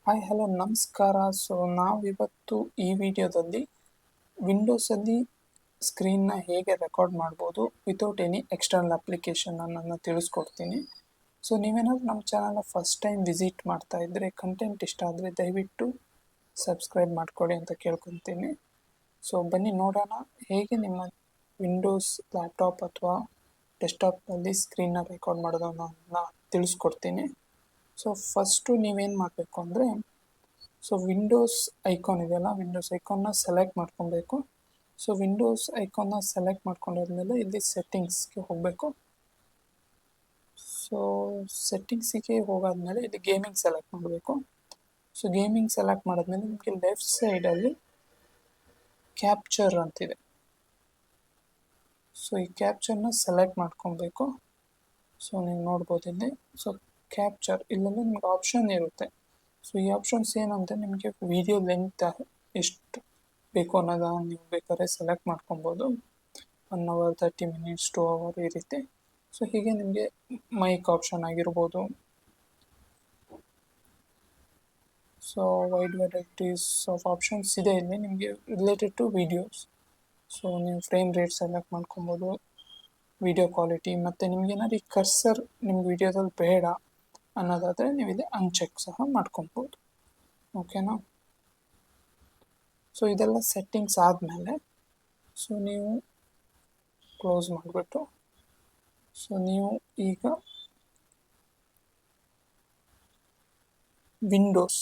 Hi hello ನಮಸ್ಕಾರ. ನಾವಿವತ್ತು ಈ ವಿಡಿಯೋದಲ್ಲಿ ವಿಂಡೋಸಲ್ಲಿ ಸ್ಕ್ರೀನ್ನ ಹೇಗೆ ರೆಕಾರ್ಡ್ ಮಾಡ್ಬೋದು ವಿತೌಟ್ ಎನಿ ಎಕ್ಸ್ಟರ್ನಲ್ ಅಪ್ಲಿಕೇಶನ್ ಅನ್ನೋದನ್ನ ತಿಳಿಸ್ಕೊಡ್ತೀನಿ. ನೀವೇನಾದರೂ ನಮ್ಮ ಚಾನಲ್ನ ಫಸ್ಟ್ ಟೈಮ್ ವಿಸಿಟ್ ಮಾಡ್ತಾ ಇದ್ದರೆ, ಕಂಟೆಂಟ್ ಇಷ್ಟ ಆದರೆ ದಯವಿಟ್ಟು ಸಬ್ಸ್ಕ್ರೈಬ್ ಮಾಡ್ಕೊಳ್ಳಿ ಅಂತ ಕೇಳ್ಕೊತೀನಿ. ಬನ್ನಿ ನೋಡೋಣ ಹೇಗೆ ನಿಮ್ಮ ವಿಂಡೋಸ್ ಲ್ಯಾಪ್ಟಾಪ್ ಅಥವಾ ಡೆಸ್ಕ್ಟಾಪ್ನಲ್ಲಿ ಸ್ಕ್ರೀನ್ನ ರೆಕಾರ್ಡ್ ಮಾಡೋದನ್ನ ತಿಳಿಸ್ಕೊಡ್ತೀನಿ. ಫಸ್ಟು ನೀವೇನು ಮಾಡಬೇಕು ಅಂದರೆ, ವಿಂಡೋಸ್ ಐಕಾನ್ ಇದೆಯಲ್ಲ, ವಿಂಡೋಸ್ ಐಕಾನ್ನ ಸೆಲೆಕ್ಟ್ ಮಾಡ್ಕೊಬೇಕು. ವಿಂಡೋಸ್ ಐಕಾನ್ನ ಸೆಲೆಕ್ಟ್ ಮಾಡ್ಕೊಂಡಾದ್ಮೇಲೆ ಇಲ್ಲಿ ಸೆಟ್ಟಿಂಗ್ಸ್ಗೆ ಹೋಗಬೇಕು. ಸೆಟ್ಟಿಂಗ್ಸಿಗೆ ಹೋಗಾದ್ಮೇಲೆ ಇಲ್ಲಿ ಗೇಮಿಂಗ್ ಸೆಲೆಕ್ಟ್ ಮಾಡಬೇಕು. ಗೇಮಿಂಗ್ ಸೆಲೆಕ್ಟ್ ಮಾಡಿದ್ಮೇಲೆ ನಿಮಗೆ ಲೆಫ್ಟ್ ಸೈಡಲ್ಲಿ ಕ್ಯಾಪ್ಚರ್ ಅಂತಿದೆ. ಈ ಕ್ಯಾಪ್ಚರ್ನ ಸೆಲೆಕ್ಟ್ ಮಾಡ್ಕೊಬೇಕು. ನೀವು ನೋಡ್ಬೋದು ಇಲ್ಲಿ. ಕ್ಯಾಪ್ಚರ್ ಇಲ್ಲೆಲ್ಲ ನಿಮ್ಗೆ ಆಪ್ಷನ್ ಇರುತ್ತೆ. ಈ ಆಪ್ಷನ್ಸ್ ಏನಂದರೆ, ನಿಮಗೆ ವಿಡಿಯೋ ಲೆಂತ್ ಎಷ್ಟು ಬೇಕು ಅನ್ನೋದನ್ನು ನೀವು ಬೇಕಾದ್ರೆ ಸೆಲೆಕ್ಟ್ ಮಾಡ್ಕೊಬೋದು. 1 hour 30 minutes 2 hour ಈ ರೀತಿ. ಹೀಗೆ ನಿಮಗೆ ಮೈಕ್ ಆಪ್ಷನ್ ಆಗಿರ್ಬೋದು. ವೈಡ್ ವೆರೈಟೀಸ್ ಆಫ್ ಆಪ್ಷನ್ಸ್ ಇದೆ ಇಲ್ಲಿ ನಿಮಗೆ ರಿಲೇಟೆಡ್ ಟು ವಿಡಿಯೋಸ್. ನೀವು ಫ್ರೇಮ್ ರೇಟ್ ಸೆಲೆಕ್ಟ್ ಮಾಡ್ಕೊಬೋದು, ವಿಡಿಯೋ ಕ್ವಾಲಿಟಿ, ಮತ್ತು ನಿಮ್ಗೇನಾದ್ರು ಈ ಕರ್ಸರ್ ನಿಮ್ಗೆ ವಿಡಿಯೋದಲ್ಲಿ ಬೇಡ ಅನ್ನೋದಾದರೆ ನೀವು ಇಲ್ಲಿ ಅನ್ಚೆಕ್ ಸಹ ಮಾಡ್ಕೊಬೋದು. ಓಕೆನಾ? ಇದೆಲ್ಲ ಸೆಟ್ಟಿಂಗ್ಸ್ ಆದಮೇಲೆ ನೀವು ಕ್ಲೋಸ್ ಮಾಡಿಬಿಟ್ಟು ನೀವು ಈಗ ವಿಂಡೋಸ್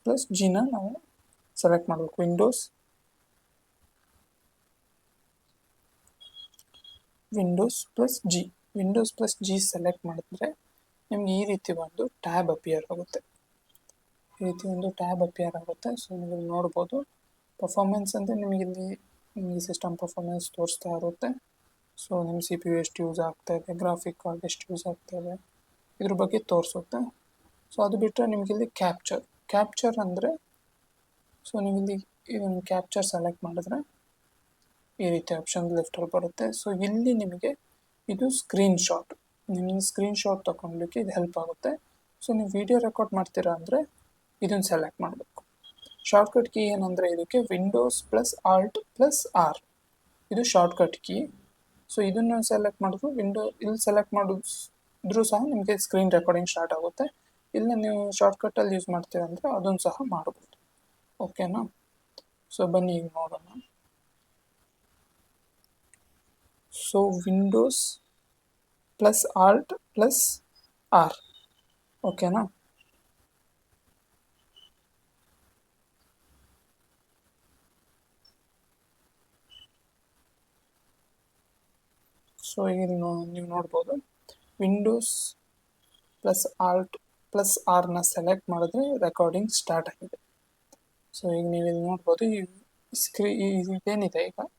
ಪ್ಲಸ್ ಜಿನ ನಾವು ಸೆಲೆಕ್ಟ್ ಮಾಡಬೇಕು. ವಿಂಡೋಸ್ ಪ್ಲಸ್ ಜಿ ಸೆಲೆಕ್ಟ್ ಮಾಡಿದ್ರೆ ನಿಮ್ಗೆ ಈ ರೀತಿ ಒಂದು ಟ್ಯಾಬ್ ಅಪಿಯರ್ ಆಗುತ್ತೆ. ನೀವು ನೋಡ್ಬೋದು. ಪರ್ಫಾರ್ಮೆನ್ಸ್ ಅಂದರೆ ನಿಮಗಿಲ್ಲಿ ಸಿಸ್ಟಮ್ ಪರ್ಫಾರ್ಮೆನ್ಸ್ ತೋರಿಸ್ತಾ ಇರುತ್ತೆ. ನಿಮ್ಮ CPU ಎಷ್ಟು ಯೂಸ್ ಆಗ್ತಾ ಇದೆ, ಗ್ರಾಫಿಕ್ ಕಾರ್ಡ್ ಎಷ್ಟು ಯೂಸ್ ಆಗ್ತಾ ಇದೆ, ಇದ್ರ ಬಗ್ಗೆ ತೋರಿಸುತ್ತೆ. ಅದು ಬಿಟ್ಟರೆ ನಿಮಗಿಲ್ಲಿ ಕ್ಯಾಪ್ಚರ್ ಅಂದರೆ ನೀವಿಲ್ಲಿ ಇದನ್ನು ಕ್ಯಾಪ್ಚರ್ ಸೆಲೆಕ್ಟ್ ಮಾಡಿದ್ರೆ ಈ ರೀತಿ ಆಪ್ಷನ್ ಲೆಫ್ಟಲ್ಲಿ ಬರುತ್ತೆ. ಇಲ್ಲಿ ನಿಮಗೆ ಇದು ನಿಮಗೆ ಸ್ಕ್ರೀನ್ ಶಾಟ್ ತಗೊಳ್ಲಿಕ್ಕೆ ಇದು ಹೆಲ್ಪ್ ಆಗುತ್ತೆ. ನೀವು ವಿಡಿಯೋ ರೆಕಾರ್ಡ್ ಮಾಡ್ತೀರಾ ಅಂದರೆ ಇದನ್ನು ಸೆಲೆಕ್ಟ್ ಮಾಡಬೇಕು. ಶಾರ್ಟ್ಕಟ್ ಕೀ ಏನಂದರೆ ಇದಕ್ಕೆ Windows plus alt plus R, ಇದು ಶಾರ್ಟ್ಕಟ್ ಕೀ. ಇದನ್ನು ಸೆಲೆಕ್ಟ್ ಮಾಡಿದ್ರು ಇಲ್ಲಿ ಸೆಲೆಕ್ಟ್ ಮಾಡಿದ್ರೂ ಸಹ ನಿಮಗೆ ಸ್ಕ್ರೀನ್ ರೆಕಾರ್ಡಿಂಗ್ ಸ್ಟಾರ್ಟ್ ಆಗುತ್ತೆ. ಇಲ್ಲ ನೀವು ಶಾರ್ಟ್ಕಟ್ಟಲ್ಲಿ ಯೂಸ್ ಮಾಡ್ತೀರಾ ಅಂದರೆ ಅದನ್ನು ಸಹ ಮಾಡ್ಬೋದು. ಓಕೆನಾ? ಬನ್ನಿ ಈಗ ನೋಡೋಣ. Windows plus alt plus R. ಓಕೆನಾ? ಈಗ ನೀವು ನೋಡ್ಬೋದು, ವಿಂಡೋಸ್ ಪ್ಲಸ್ ಆಲ್ಟ್ ಪ್ಲಸ್ ಆರ್ನ ಸೆಲೆಕ್ಟ್ ಮಾಡಿದ್ರೆ ರೆಕಾರ್ಡಿಂಗ್ ಸ್ಟಾರ್ಟ್ ಆಗಿದೆ. ಈಗ ನೀವು ಇಲ್ಲಿ ನೋಡ್ಬೋದು, ಇದೇನಿದೆ ಈಗ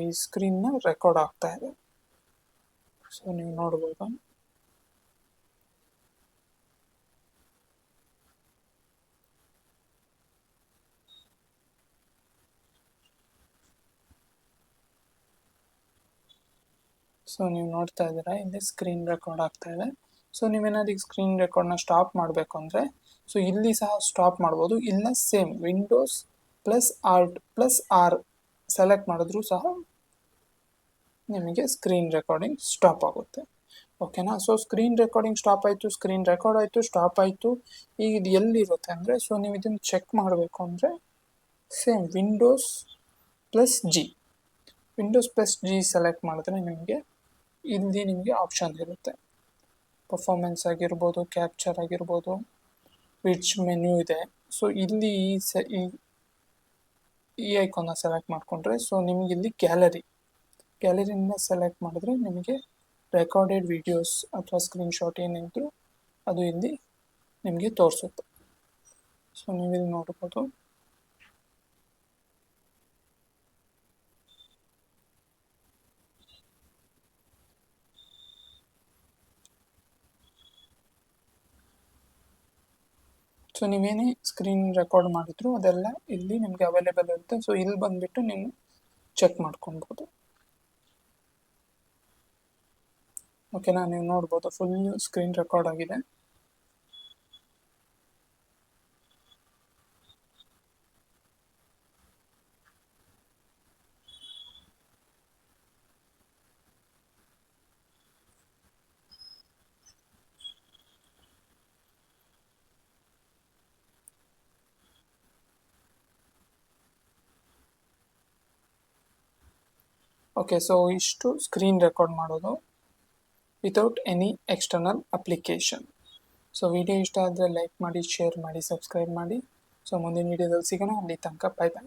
ಈ ಸ್ಕ್ರೀನ್ನ ರೆಕಾರ್ಡ್ ಆಗ್ತಾ ಇದೆ. ನೀವು ನೋಡ್ಬೋದು. ನೀವು ನೋಡ್ತಾ ಇದ್ದೀರಾ, ಇಲ್ಲಿ ಸ್ಕ್ರೀನ್ ರೆಕಾರ್ಡ್ ಆಗ್ತಾ ಇದೆ. ನೀವೇನಾದ್ರು ಈಗ ಸ್ಕ್ರೀನ್ ರೆಕಾರ್ಡ್ನ ಸ್ಟಾಪ್ ಮಾಡಬೇಕು ಅಂದರೆ ಇಲ್ಲಿ ಸಹ ಸ್ಟಾಪ್ ಮಾಡ್ಬೋದು. ಇಲ್ಲ same Windows plus alt plus R select ಮಾಡಿದ್ರೂ ಸಹ ನಿಮಗೆ ಸ್ಕ್ರೀನ್ ರೆಕಾರ್ಡಿಂಗ್ ಸ್ಟಾಪ್ ಆಗುತ್ತೆ. ಓಕೆನಾ? ಸ್ಕ್ರೀನ್ ರೆಕಾರ್ಡಿಂಗ್ ಸ್ಟಾಪ್ ಆಯಿತು, ಸ್ಕ್ರೀನ್ ರೆಕಾರ್ಡ್ ಆಯಿತು, ಸ್ಟಾಪ್ ಆಯಿತು. ಈಗ ಇದು ಎಲ್ಲಿರುತ್ತೆ ಅಂದರೆ, ನೀವು ಇದನ್ನು ಚೆಕ್ ಮಾಡಬೇಕು ಅಂದರೆ same Windows plus G select ಮಾಡಿದ್ರೆ ನಿಮಗೆ ಆಪ್ಷನ್ ಇರುತ್ತೆ. ಪರ್ಫಾರ್ಮೆನ್ಸ್ ಆಗಿರ್ಬೋದು, ಕ್ಯಾಪ್ಚರ್ ಆಗಿರ್ಬೋದು, ವಿಚ್ ಮೆನ್ಯೂ ಇದೆ. ಇಲ್ಲಿ ಈ ಐಕಾನ್ನ ಸೆಲೆಕ್ಟ್ ಮಾಡಿಕೊಂಡ್ರೆ ನಿಮಗೆ ಇಲ್ಲಿ ಗ್ಯಾಲರಿನ ಸೆಲೆಕ್ಟ್ ಮಾಡಿದ್ರೆ ನಿಮಗೆ ರೆಕಾರ್ಡೆಡ್ ವಿಡಿಯೋಸ್ ಅಥವಾ ಸ್ಕ್ರೀನ್ಶಾಟ್ ಏನಿದ್ರು ಅದು ಇಲ್ಲಿ ನಿಮಗೆ ತೋರಿಸುತ್ತೆ. ನೀವಿಲ್ಲಿ ನೋಡ್ಬೋದು. ನೀವೇನೇ ಸ್ಕ್ರೀನ್ ರೆಕಾರ್ಡ್ ಮಾಡಿದ್ರು ಅದೆಲ್ಲ ಇಲ್ಲಿ ನಿಮಗೆ ಅವೈಲೇಬಲ್ ಇರುತ್ತೆ. ಇಲ್ಲಿ ಬಂದುಬಿಟ್ಟು ನೀವು ಚೆಕ್ ಮಾಡ್ಕೊಬೋದು. ಓಕೆನಾ, ನೀವು ನೋಡ್ಬೋದು ಫುಲ್ ಸ್ಕ್ರೀನ್ ರೆಕಾರ್ಡ್ ಆಗಿದೆ. ಓಕೆ, ಸೊ ಇಷ್ಟು ಸ್ಕ್ರೀನ್ ರೆಕಾರ್ಡ್ ಮಾಡೋದು without any external application. So video ಇಷ್ಟ ಆದರೆ ಲೈಕ್ ಮಾಡಿ, ಶೇರ್ ಮಾಡಿ, ಸಬ್ಸ್ಕ್ರೈಬ್ ಮಾಡಿ. ಸೊ ಮುಂದಿನ ವಿಡಿಯೋದಲ್ಲಿ ಸಿಗೋಣ. ಅಲ್ಲಿ ತನಕ ಬೈ ಬೈ.